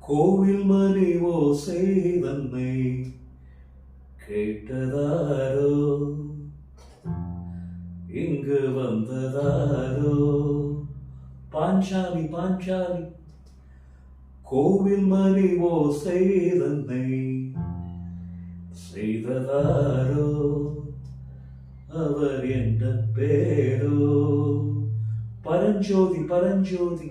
கோவில் மணி ஓசை தன்னை கேட்டதாரோ, இங்கு வந்ததாரோ? பாஞ்சாலி பாஞ்சாலி. கோவில் மணி ஓசை தன்னை செய்ததாரோ, அவர் என்ற பேரோ? பரஞ்சோதி பரஞ்சோதி.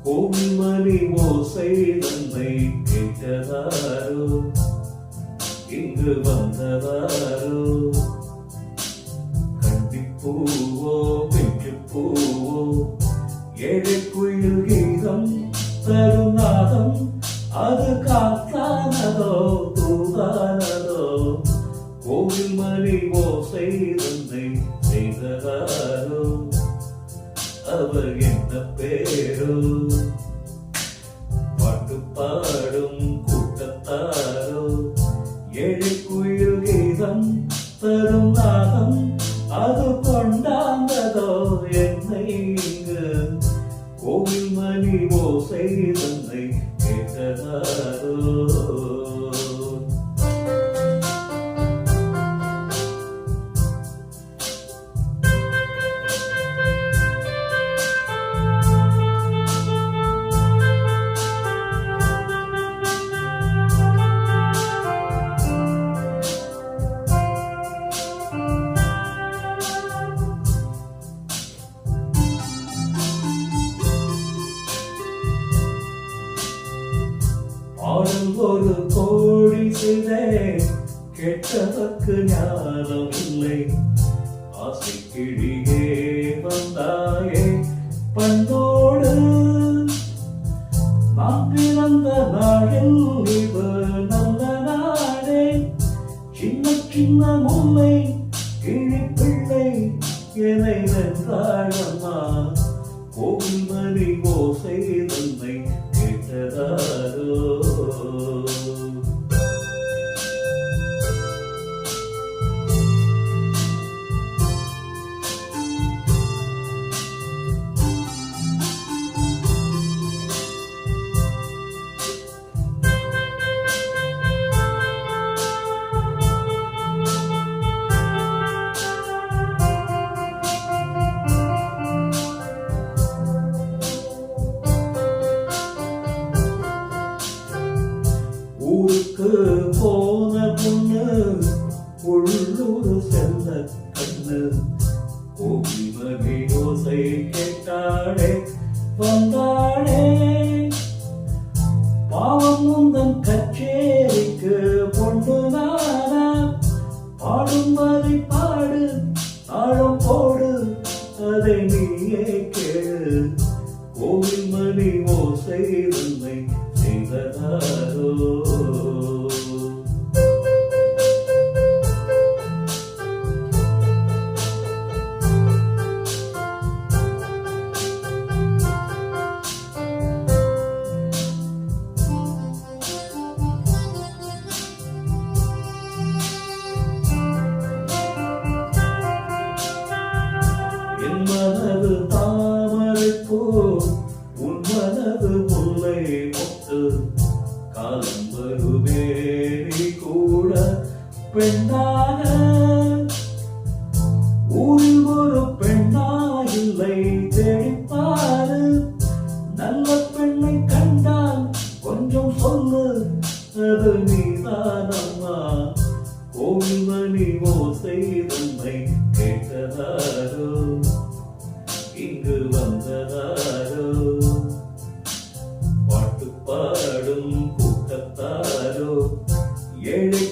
கோவில் மணி ஓசை தன்னை கேட்டதாரோ, இங்கு வந்ததாரோ? கண்டிப்பூவோ பிஞ்சுப்பூவோ, ஏழை குயில் கீதம் தரும் நாதம், அது காத்தானதோ தூதானதோ? கோவில் மணி ஓசை தன்னை செய்ததாரோ, அவர் என்ன பேரோ? பாட்டு பாடும் கூட்டத்தாரோ, ஏழை குயில் கீதம் தரும் நாதம், அது கொண்டாந்ததோ என்னை இங்கு? கோவில் மணி ஓசை தன்னை கேட்டதாரோ? ஆளும் ஒரு கோடி சிலை கேட்டதற்கு ஞானம் இல்லை. ஆசை கிழியே வந்தாயே பண்போடு, நான் பிறந்த நாளில் இது நல்ல நாடே. சின்ன சின்ன முல்லை கிழிப்பிள்ளை என்னை வென்றாளம்மா. கோவில் மணி ஓசை தன்னை கேட்டதாரோ? ஊருக்கு போன பொண்ணு உள்ளூர் செல்ல கண்ணு, கோவில் மணி ஓசை கேட்டாளே வந்தாளே. பாவம் முந்தன் கச்சேரிக்கு பொண்ணு நானா? பாடும் வரை பாடு, ஆழம் போடு, அதை நீயே கேளு. கோவில் மணி ஓசை தன்னை செய்ததாரோ? என் மனது தாமரைப்பூ, உன் மனது முல்லை மொட்டு. காலம் வருமே நீ கூட பெண்ணாக, ஊரில் ஒரு பெண்ணா இல்லை தேடிப்பாரு. நல்ல பெண்ணை கண்டால் கொஞ்சம் சொல்லு, அது நீதானம்மா. கோவில் மணி ஓசை தன்னை கேட்டதாரோ, இங்கு வந்ததாரோ? பாட்டு பாடும் கூட்டத்தாரோ, ஏழை